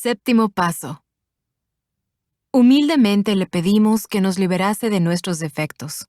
Séptimo paso. Humildemente le pedimos que nos liberase de nuestros defectos.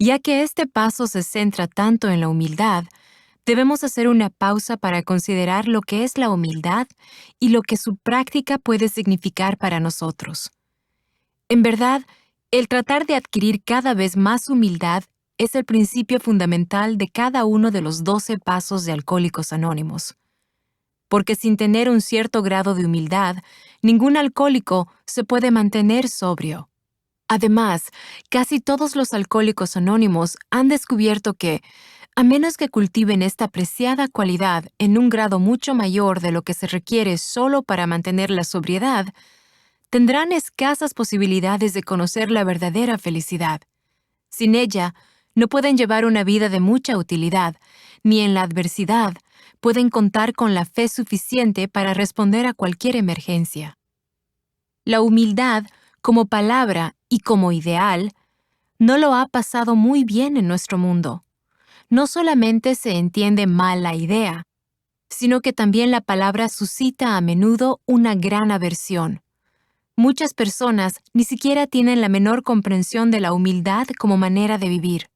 Ya que este paso se centra tanto en la humildad, debemos hacer una pausa para considerar lo que es la humildad y lo que su práctica puede significar para nosotros. En verdad, el tratar de adquirir cada vez más humildad es el principio fundamental de cada uno de los 12 pasos de Alcohólicos Anónimos. Porque sin tener un cierto grado de humildad, ningún alcohólico se puede mantener sobrio. Además, casi todos los alcohólicos anónimos han descubierto que, a menos que cultiven esta preciada cualidad en un grado mucho mayor de lo que se requiere solo para mantener la sobriedad, tendrán escasas posibilidades de conocer la verdadera felicidad. Sin ella, no pueden llevar una vida de mucha utilidad, ni en la adversidad pueden contar con la fe suficiente para responder a cualquier emergencia. La humildad, como palabra y como ideal, no lo ha pasado muy bien en nuestro mundo. No solamente se entiende mal la idea, sino que también la palabra suscita a menudo una gran aversión. Muchas personas ni siquiera tienen la menor comprensión de la humildad como manera de vivir.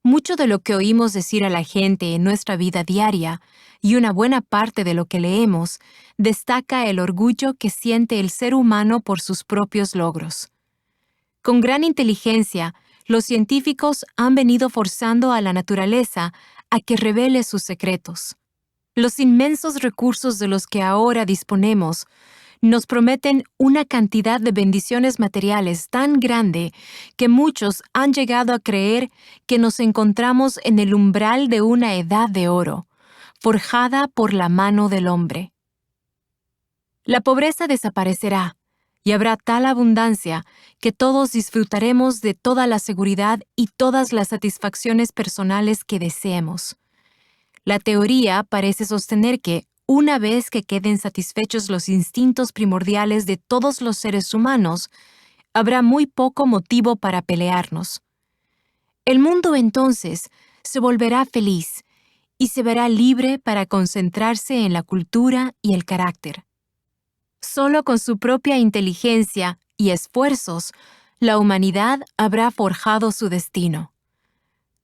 Mucho de lo que oímos decir a la gente en nuestra vida diaria y una buena parte de lo que leemos destaca el orgullo que siente el ser humano por sus propios logros. Con gran inteligencia, los científicos han venido forzando a la naturaleza a que revele sus secretos. Los inmensos recursos de los que ahora disponemos nos prometen una cantidad de bendiciones materiales tan grande que muchos han llegado a creer que nos encontramos en el umbral de una edad de oro, forjada por la mano del hombre. La pobreza desaparecerá y habrá tal abundancia que todos disfrutaremos de toda la seguridad y todas las satisfacciones personales que deseemos. La teoría parece sostener que, una vez que queden satisfechos los instintos primordiales de todos los seres humanos, habrá muy poco motivo para pelearnos. El mundo entonces se volverá feliz y se verá libre para concentrarse en la cultura y el carácter. Solo con su propia inteligencia y esfuerzos, la humanidad habrá forjado su destino.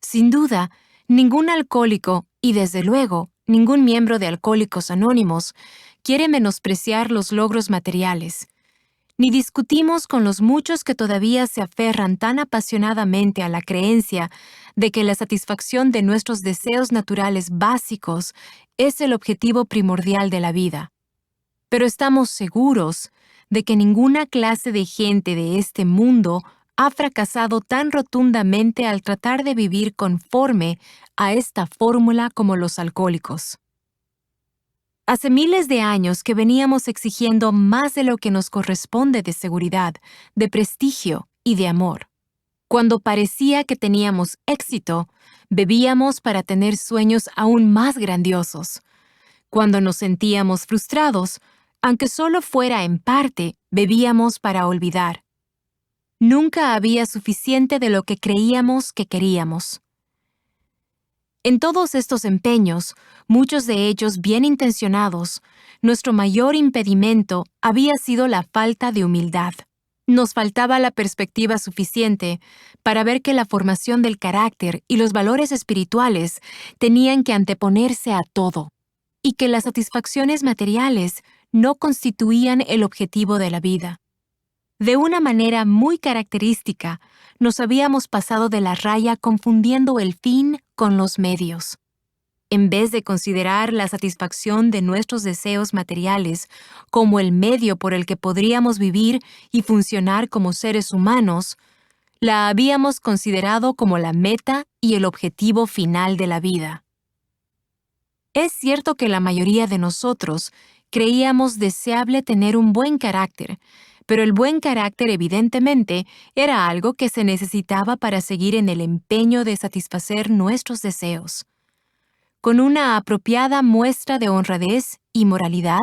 Sin duda, ningún alcohólico y, desde luego, ningún miembro de Alcohólicos Anónimos quiere menospreciar los logros materiales. Ni discutimos con los muchos que todavía se aferran tan apasionadamente a la creencia de que la satisfacción de nuestros deseos naturales básicos es el objetivo primordial de la vida. Pero estamos seguros de que ninguna clase de gente de este mundo ha fracasado tan rotundamente al tratar de vivir conforme a esta fórmula como los alcohólicos. Hace miles de años que veníamos exigiendo más de lo que nos corresponde de seguridad, de prestigio y de amor. Cuando parecía que teníamos éxito, bebíamos para tener sueños aún más grandiosos. Cuando nos sentíamos frustrados, aunque solo fuera en parte, bebíamos para olvidar. Nunca había suficiente de lo que creíamos que queríamos. En todos estos empeños, muchos de ellos bien intencionados, nuestro mayor impedimento había sido la falta de humildad. Nos faltaba la perspectiva suficiente para ver que la formación del carácter y los valores espirituales tenían que anteponerse a todo, y que las satisfacciones materiales no constituían el objetivo de la vida. De una manera muy característica, nos habíamos pasado de la raya confundiendo el fin con los medios. En vez de considerar la satisfacción de nuestros deseos materiales como el medio por el que podríamos vivir y funcionar como seres humanos, la habíamos considerado como la meta y el objetivo final de la vida. Es cierto que la mayoría de nosotros creíamos deseable tener un buen carácter, pero el buen carácter evidentemente era algo que se necesitaba para seguir en el empeño de satisfacer nuestros deseos. Con una apropiada muestra de honradez y moralidad,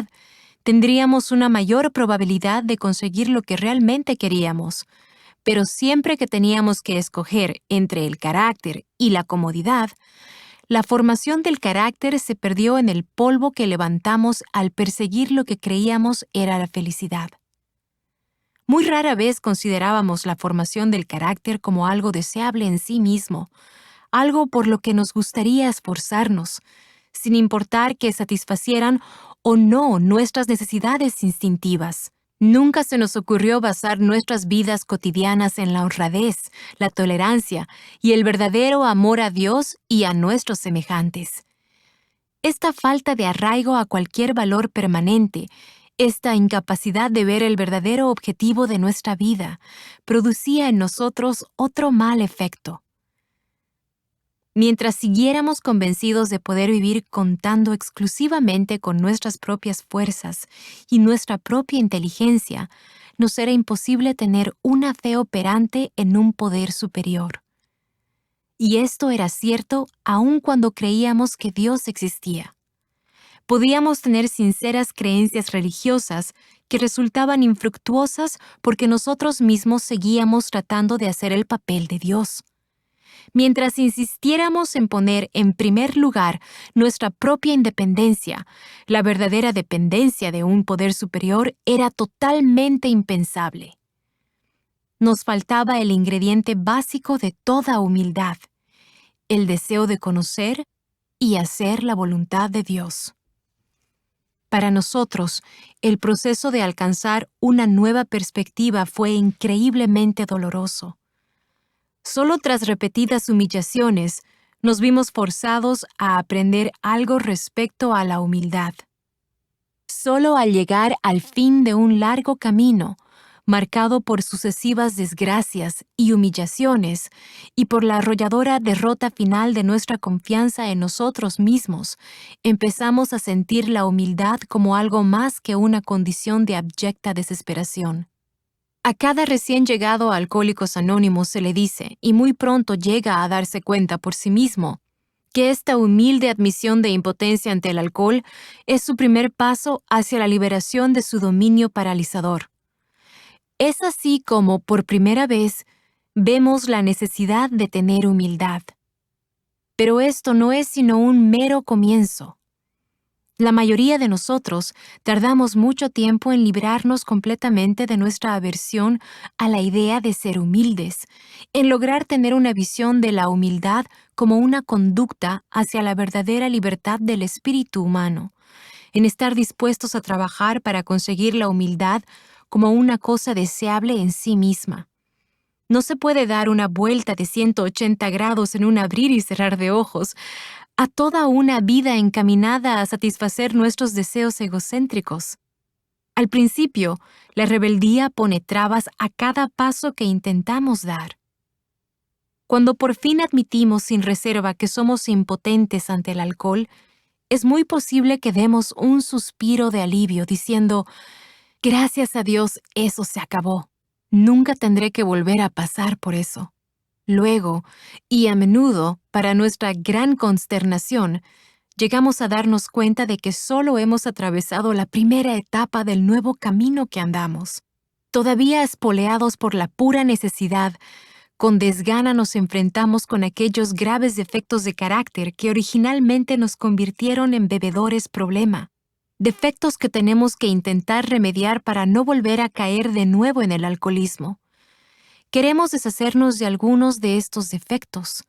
tendríamos una mayor probabilidad de conseguir lo que realmente queríamos, pero siempre que teníamos que escoger entre el carácter y la comodidad, La formación del carácter se perdió en el polvo que levantamos al perseguir lo que creíamos era la felicidad. Muy rara vez considerábamos la formación del carácter como algo deseable en sí mismo, algo por lo que nos gustaría esforzarnos, sin importar que satisfacieran o no nuestras necesidades instintivas. Nunca se nos ocurrió basar nuestras vidas cotidianas en la honradez, la tolerancia y el verdadero amor a Dios y a nuestros semejantes. Esta falta de arraigo a cualquier valor permanente, esta incapacidad de ver el verdadero objetivo de nuestra vida, producía en nosotros otro mal efecto. Mientras siguiéramos convencidos de poder vivir contando exclusivamente con nuestras propias fuerzas y nuestra propia inteligencia, nos era imposible tener una fe operante en un poder superior. Y esto era cierto aun cuando creíamos que Dios existía. Podíamos tener sinceras creencias religiosas que resultaban infructuosas porque nosotros mismos seguíamos tratando de hacer el papel de Dios. Mientras insistiéramos en poner en primer lugar nuestra propia independencia, la verdadera dependencia de un poder superior era totalmente impensable. Nos faltaba el ingrediente básico de toda humildad, el deseo de conocer y hacer la voluntad de Dios. Para nosotros, el proceso de alcanzar una nueva perspectiva fue increíblemente doloroso. Solo tras repetidas humillaciones, nos vimos forzados a aprender algo respecto a la humildad. Solo al llegar al fin de un largo camino, marcado por sucesivas desgracias y humillaciones, y por la arrolladora derrota final de nuestra confianza en nosotros mismos, empezamos a sentir la humildad como algo más que una condición de abyecta desesperación. A cada recién llegado a Alcohólicos Anónimos se le dice, y muy pronto llega a darse cuenta por sí mismo, que esta humilde admisión de impotencia ante el alcohol es su primer paso hacia la liberación de su dominio paralizador. Es así como, por primera vez, vemos la necesidad de tener humildad. Pero esto no es sino un mero comienzo. La mayoría de nosotros tardamos mucho tiempo en librarnos completamente de nuestra aversión a la idea de ser humildes, en lograr tener una visión de la humildad como una conducta hacia la verdadera libertad del espíritu humano, en estar dispuestos a trabajar para conseguir la humildad como una cosa deseable en sí misma. No se puede dar una vuelta de 180 grados en un abrir y cerrar de ojos a toda una vida encaminada a satisfacer nuestros deseos egocéntricos. Al principio, la rebeldía pone trabas a cada paso que intentamos dar. Cuando por fin admitimos sin reserva que somos impotentes ante el alcohol, es muy posible que demos un suspiro de alivio diciendo, «Gracias a Dios, eso se acabó. Nunca tendré que volver a pasar por eso». Luego, y a menudo, para nuestra gran consternación, llegamos a darnos cuenta de que solo hemos atravesado la primera etapa del nuevo camino que andamos. Todavía espoleados por la pura necesidad, con desgana nos enfrentamos con aquellos graves defectos de carácter que originalmente nos convirtieron en bebedores problema. Defectos que tenemos que intentar remediar para no volver a caer de nuevo en el alcoholismo. Queremos deshacernos de algunos de estos defectos,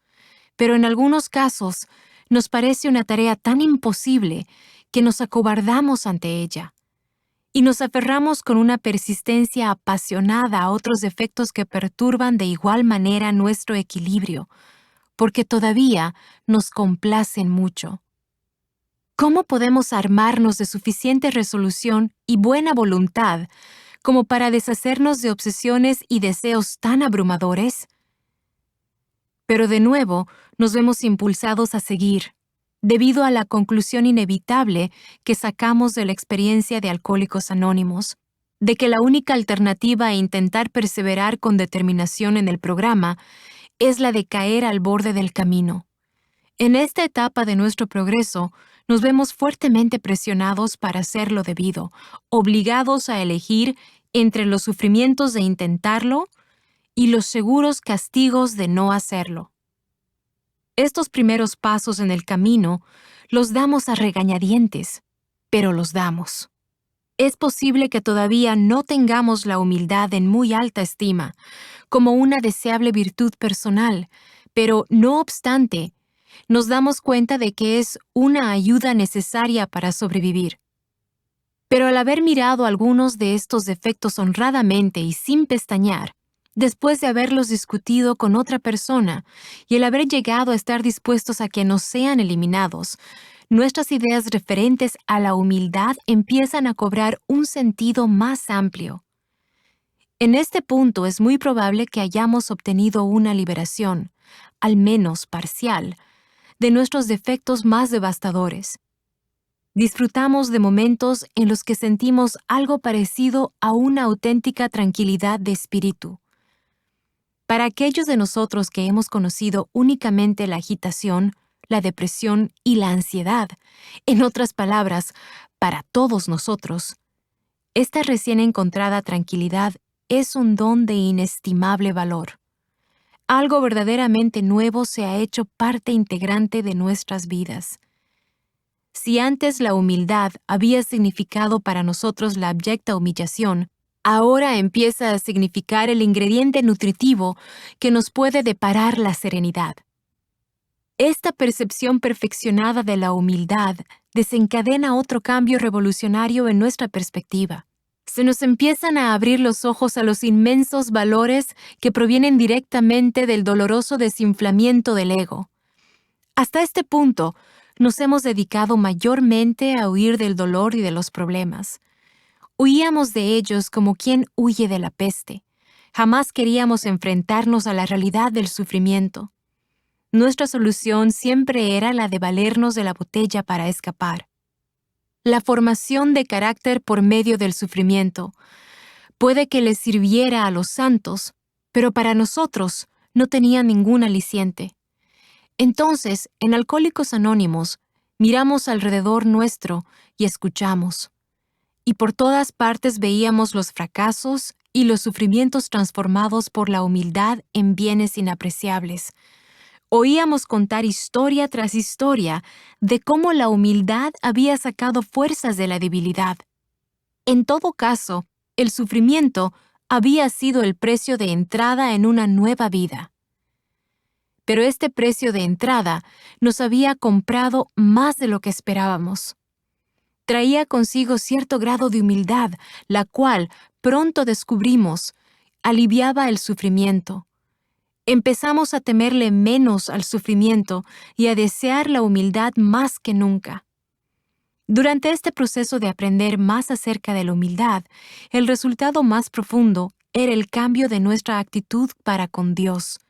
pero en algunos casos nos parece una tarea tan imposible que nos acobardamos ante ella, y nos aferramos con una persistencia apasionada a otros defectos que perturban de igual manera nuestro equilibrio, porque todavía nos complacen mucho. ¿Cómo podemos armarnos de suficiente resolución y buena voluntad como para deshacernos de obsesiones y deseos tan abrumadores? Pero de nuevo nos vemos impulsados a seguir, debido a la conclusión inevitable que sacamos de la experiencia de Alcohólicos Anónimos, de que la única alternativa a intentar perseverar con determinación en el programa es la de caer al borde del camino. En esta etapa de nuestro progreso, nos vemos fuertemente presionados para hacer lo debido, obligados a elegir entre los sufrimientos de intentarlo y los seguros castigos de no hacerlo. Estos primeros pasos en el camino los damos a regañadientes, pero los damos. Es posible que todavía no tengamos la humildad en muy alta estima, como una deseable virtud personal, pero no obstante, nos damos cuenta de que es una ayuda necesaria para sobrevivir. Pero al haber mirado algunos de estos defectos honradamente y sin pestañear, después de haberlos discutido con otra persona y el haber llegado a estar dispuestos a que no sean eliminados, nuestras ideas referentes a la humildad empiezan a cobrar un sentido más amplio. En este punto es muy probable que hayamos obtenido una liberación, al menos parcial, de nuestros defectos más devastadores. Disfrutamos de momentos en los que sentimos algo parecido a una auténtica tranquilidad de espíritu. Para aquellos de nosotros que hemos conocido únicamente la agitación, la depresión y la ansiedad, en otras palabras, para todos nosotros, esta recién encontrada tranquilidad es un don de inestimable valor. Algo verdaderamente nuevo se ha hecho parte integrante de nuestras vidas. Si antes la humildad había significado para nosotros la abyecta humillación, ahora empieza a significar el ingrediente nutritivo que nos puede deparar la serenidad. Esta percepción perfeccionada de la humildad desencadena otro cambio revolucionario en nuestra perspectiva. Se nos empiezan a abrir los ojos a los inmensos valores que provienen directamente del doloroso desinflamiento del ego. Hasta este punto, nos hemos dedicado mayormente a huir del dolor y de los problemas. Huíamos de ellos como quien huye de la peste. Jamás queríamos enfrentarnos a la realidad del sufrimiento. Nuestra solución siempre era la de valernos de la botella para escapar. La formación de carácter por medio del sufrimiento puede que les sirviera a los santos, pero para nosotros no tenía ningún aliciente. Entonces, en Alcohólicos Anónimos, miramos alrededor nuestro y escuchamos. Y por todas partes veíamos los fracasos y los sufrimientos transformados por la humildad en bienes inapreciables. Oíamos contar historia tras historia de cómo la humildad había sacado fuerzas de la debilidad. En todo caso, el sufrimiento había sido el precio de entrada en una nueva vida. Pero este precio de entrada nos había comprado más de lo que esperábamos. Traía consigo cierto grado de humildad, la cual, pronto descubrimos, aliviaba el sufrimiento. Empezamos a temerle menos al sufrimiento y a desear la humildad más que nunca. Durante este proceso de aprender más acerca de la humildad, el resultado más profundo era el cambio de nuestra actitud para con Dios.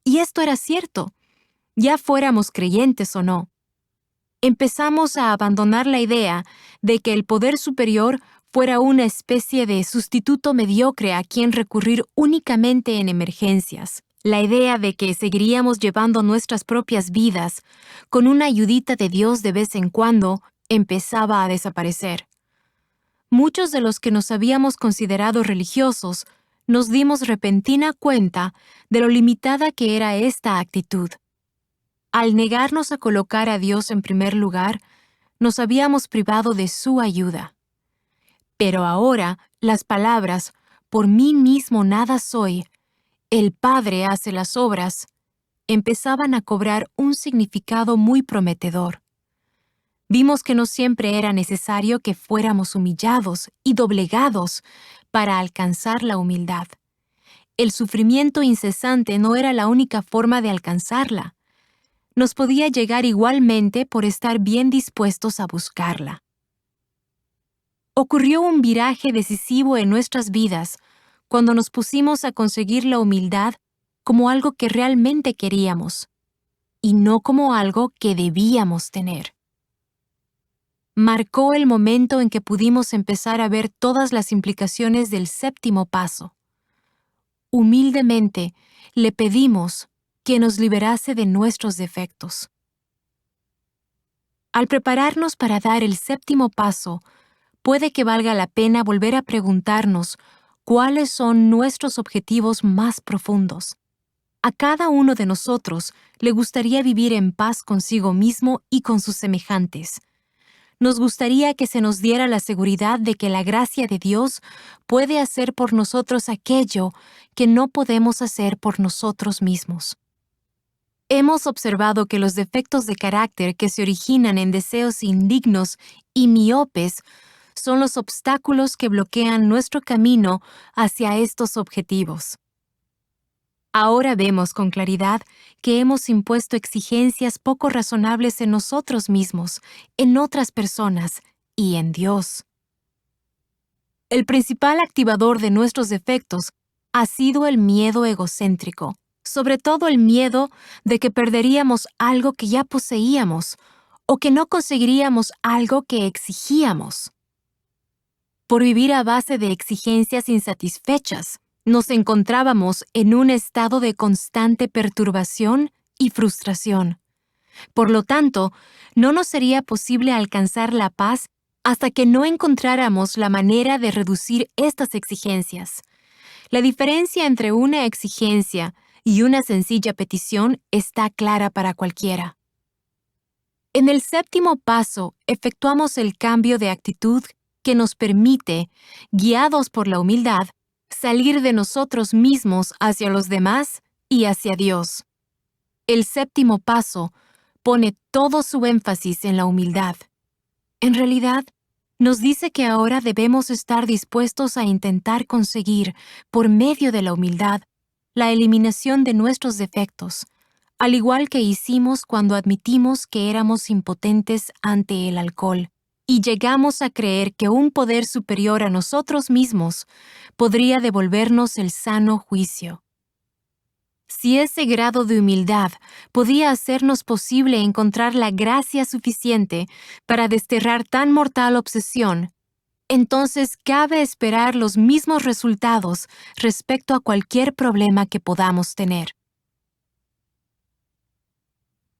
Y esto era cierto, ya fuéramos creyentes o no. Empezamos a abandonar la idea de que el poder superior fuera una especie de sustituto mediocre a quien recurrir únicamente en emergencias. La idea de que seguiríamos llevando nuestras propias vidas con una ayudita de Dios de vez en cuando empezaba a desaparecer. Muchos de los que nos habíamos considerado religiosos nos dimos repentina cuenta de lo limitada que era esta actitud. Al negarnos a colocar a Dios en primer lugar, nos habíamos privado de su ayuda. Pero ahora, las palabras, por mí mismo nada soy, el Padre hace las obras, empezaban a cobrar un significado muy prometedor. Vimos que no siempre era necesario que fuéramos humillados y doblegados para alcanzar la humildad. El sufrimiento incesante no era la única forma de alcanzarla. Nos podía llegar igualmente por estar bien dispuestos a buscarla. Ocurrió un viraje decisivo en nuestras vidas cuando nos pusimos a conseguir la humildad como algo que realmente queríamos y no como algo que debíamos tener. Marcó el momento en que pudimos empezar a ver todas las implicaciones del séptimo paso. Humildemente le pedimos que nos liberase de nuestros defectos. Al prepararnos para dar el séptimo paso, puede que valga la pena volver a preguntarnos cuáles son nuestros objetivos más profundos. A cada uno de nosotros le gustaría vivir en paz consigo mismo y con sus semejantes. Nos gustaría que se nos diera la seguridad de que la gracia de Dios puede hacer por nosotros aquello que no podemos hacer por nosotros mismos. Hemos observado que los defectos de carácter que se originan en deseos indignos y miopes son los obstáculos que bloquean nuestro camino hacia estos objetivos. Ahora vemos con claridad que hemos impuesto exigencias poco razonables en nosotros mismos, en otras personas y en Dios. El principal activador de nuestros defectos ha sido el miedo egocéntrico, sobre todo el miedo de que perderíamos algo que ya poseíamos o que no conseguiríamos algo que exigíamos. Por vivir a base de exigencias insatisfechas, nos encontrábamos en un estado de constante perturbación y frustración. Por lo tanto, no nos sería posible alcanzar la paz hasta que no encontráramos la manera de reducir estas exigencias. La diferencia entre una exigencia y una sencilla petición está clara para cualquiera. En el séptimo paso, efectuamos el cambio de actitud que nos permite, guiados por la humildad, salir de nosotros mismos hacia los demás y hacia Dios. El séptimo paso pone todo su énfasis en la humildad. En realidad, nos dice que ahora debemos estar dispuestos a intentar conseguir, por medio de la humildad, la eliminación de nuestros defectos, al igual que hicimos cuando admitimos que éramos impotentes ante el alcohol y llegamos a creer que un poder superior a nosotros mismos podría devolvernos el sano juicio. Si ese grado de humildad podía hacernos posible encontrar la gracia suficiente para desterrar tan mortal obsesión, entonces cabe esperar los mismos resultados respecto a cualquier problema que podamos tener.